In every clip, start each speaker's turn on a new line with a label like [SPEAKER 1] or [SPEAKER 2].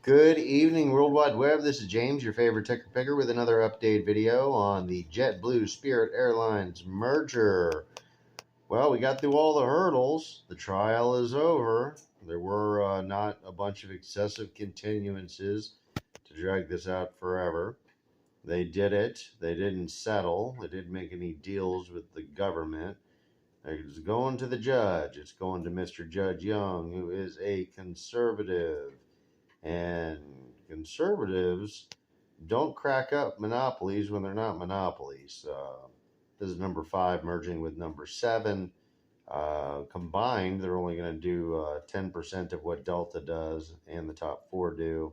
[SPEAKER 1] Good evening, World Wide Web. This is James, your favorite ticker picker, with another update video on the JetBlue Spirit Airlines merger. Well, we got through all the hurdles. The trial is over. There were not a bunch of excessive continuances to drag this out forever. They did it. They didn't settle. They didn't make any deals with the government. It's going to the judge. It's going to Mr. Judge Young, who is a conservative. And conservatives don't crack up monopolies when they're not monopolies. This is number 5 merging with number 7. Combined, they're only going to do 10% of what Delta does and the top 4 do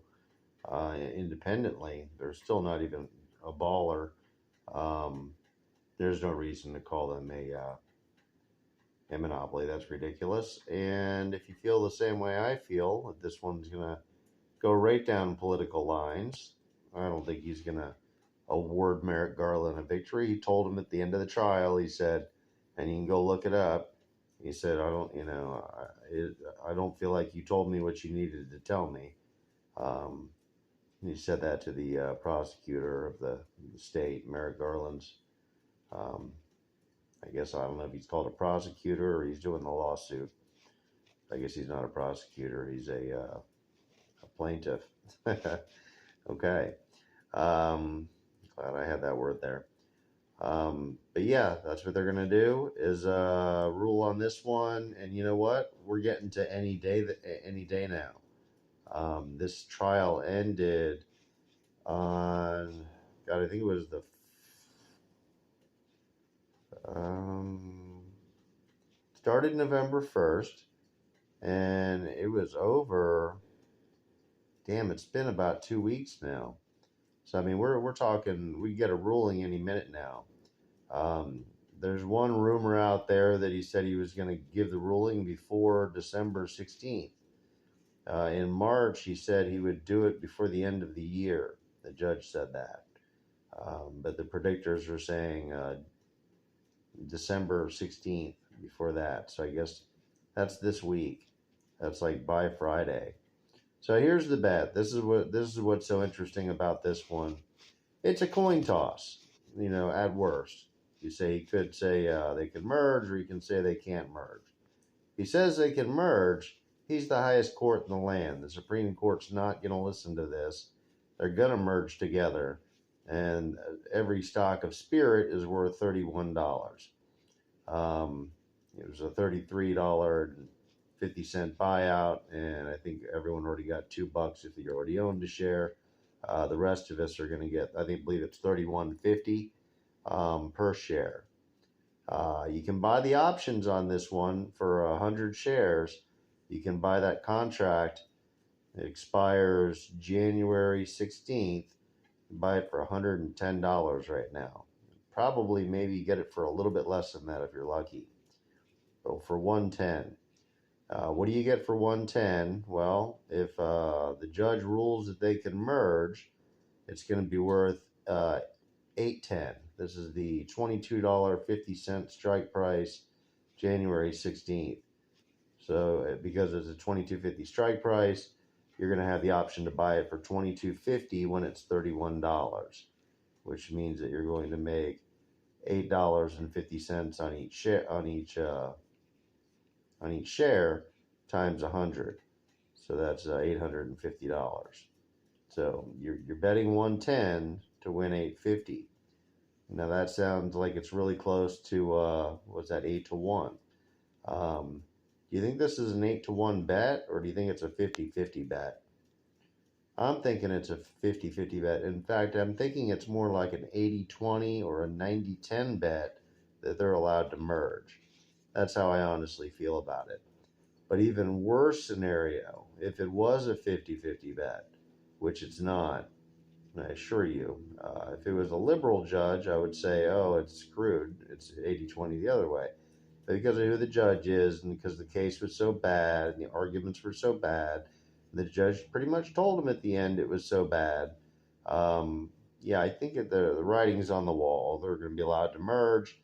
[SPEAKER 1] independently. They're still not even a baller. There's no reason to call them a monopoly. That's ridiculous. And if you feel the same way I feel, that this one's going to go right down political lines, I don't think he's going to award Merrick Garland a victory. He told him at the end of the trial, he said, and you can go look it up, he said, I don't feel like you told me what you needed to tell me. He said that to the prosecutor of the state, Merrick Garland's. I guess I don't know if he's called a prosecutor or he's doing the lawsuit. I guess he's not a prosecutor. He's a plaintiff. Okay. Glad I had that word there. But yeah, that's what they're going to do is rule on this one. And you know what? We're getting to any day now. This trial ended on, God, I think it was the started November 1st, and it was over. Damn, it's been about 2 weeks now. So I mean, we're talking, we get a ruling any minute now. There's one rumor out there that he said he was going to give the ruling before December 16th. In March, he said he would do it before the end of the year. The judge said that. But the predictors are saying December 16th before that. So I guess that's this week. That's like by Friday. So here's the bet. This is what's so interesting about this one. It's a coin toss, at worst. You say, he could say they can merge, or you can say they can't merge. If he says they can merge, he's the highest court in the land. The Supreme Court's not going to listen to this. They're going to merge together. And every stock of Spirit is worth $31. It was a $33.50 buyout, and I think everyone already got $2 if you already owned a share. The rest of us are going to get, I believe it's $31.50 per share. You can buy the options on this one for 100 shares. You can buy that contract. It expires January 16th. You buy it for $110 right now. Probably maybe get it for a little bit less than that if you're lucky. So for $110. What do you get for $110? Well, if the judge rules that they can merge, it's going to be worth $8.10. This is the $22.50 strike price, January 16th. So because it's a $22.50 strike price, you're going to have the option to buy it for $22.50 when it's $31, which means that you're going to make $8.50 on each share times 100. So that's $850. So you're betting 110 to win 850. Now that sounds like it's really close to what's that, 8 to 1. Do you think this is an 8 to 1 bet, or do you think it's a 50-50 bet? I'm thinking it's a 50-50 bet. In fact, I'm thinking it's more like an 80-20 or a 90-10 bet that they're allowed to merge. That's how I honestly feel about it. But even worse scenario, if it was a 50-50 bet, which it's not, I assure you, if it was a liberal judge, I would say, oh, it's screwed. It's 80-20 the other way. But because of who the judge is, and because the case was so bad, and the arguments were so bad, the judge pretty much told him at the end it was so bad. Yeah, I think the writing's on the wall. They're going to be allowed to merge.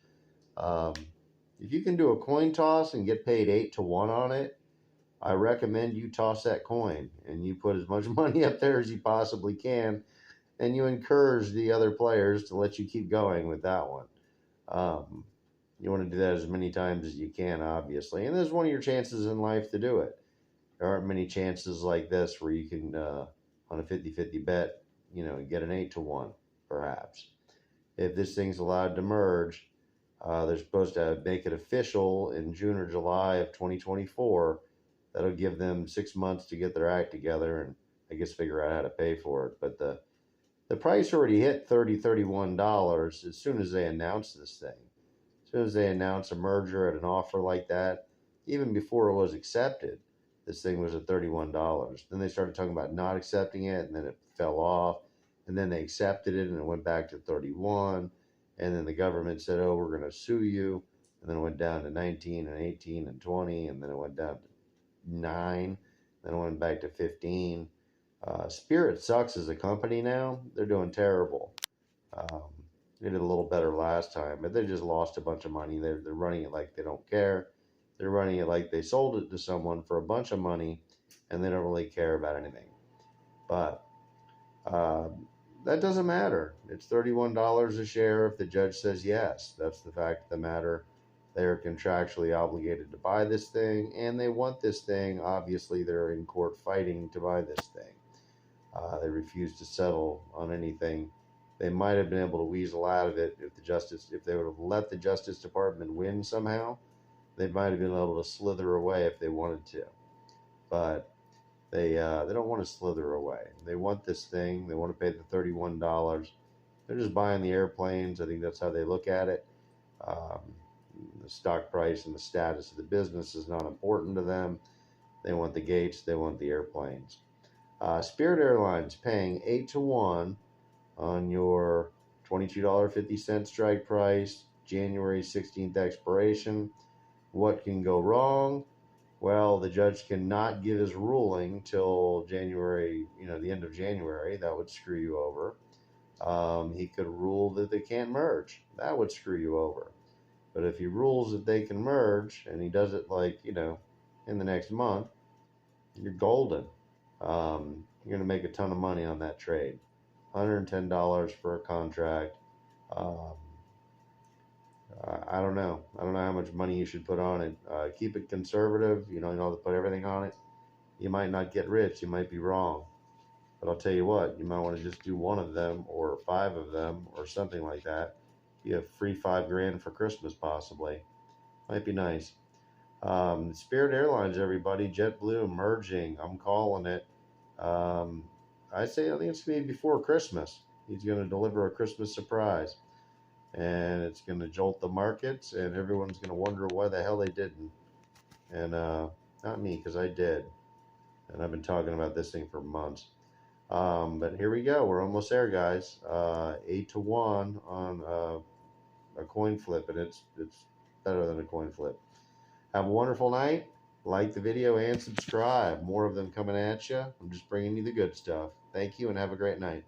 [SPEAKER 1] If you can do a coin toss and get paid 8 to 1 on it, I recommend you toss that coin and you put as much money up there as you possibly can, and you encourage the other players to let you keep going with that one. Um, you want to do that as many times as you can, obviously, and this is one of your chances in life to do it. There aren't many chances like this where you can, on a 50-50 bet, get an 8-1, perhaps. If this thing's allowed to merge, they're supposed to make it official in June or July of 2024. That'll give them 6 months to get their act together and I guess figure out how to pay for it. But the price already hit $30, $31 as soon as they announced this thing. As soon as they announce a merger at an offer like that, even before it was accepted, this thing was at $31. Then they started talking about not accepting it, and then it fell off, and then they accepted it, and it went back to 31, and then the government said, "Oh, we're going to sue you," and then it went down to 19 and 18 and 20, and then it went down to 9, then it went back to 15. Spirit sucks as a company now. They're doing terrible. Um, they did a little better last time, but they just lost a bunch of money. They're running it like they don't care. They're running it like they sold it to someone for a bunch of money, and they don't really care about anything. But uh, that doesn't matter. It's $31 a share if the judge says yes. That's the fact of the matter. They're contractually obligated to buy this thing, and they want this thing. Obviously, they're in court fighting to buy this thing. They refused to settle on anything. They might have been able to weasel out of it if they would have let the Justice Department win somehow. They might have been able to slither away if they wanted to, but they don't want to slither away. They want this thing. They want to pay the $31. They're just buying the airplanes. I think that's how they look at it. Um, the stock price and the status of the business is not important to them. They want the gates. They want the airplanes. Spirit Airlines paying 8-1 on your $22.50 strike price, January 16th expiration. What can go wrong? Well, the judge cannot give his ruling till January, the end of January. That would screw you over. He could rule that they can't merge. That would screw you over. But if he rules that they can merge, and he does it in the next month, you're golden. You're going to make a ton of money on that trade. $110 for a contract. Um, I don't know. I don't know how much money you should put on it. Keep it conservative. You don't have to put everything on it. You might not get rich. You might be wrong. But I'll tell you what, you might want to just do one of them or 5 of them or something like that. You have free $5,000 for Christmas possibly. Might be nice. Spirit Airlines, everybody. JetBlue merging. I'm calling it. I think it's going to be before Christmas. He's going to deliver a Christmas surprise. And it's going to jolt the markets, and everyone's going to wonder why the hell they didn't. And not me, because I did. And I've been talking about this thing for months. But here we go. We're almost there, guys. 8-1 on a coin flip, and it's better than a coin flip. Have a wonderful night. Like the video and subscribe. More of them coming at you. I'm just bringing you the good stuff. Thank you, and have a great night.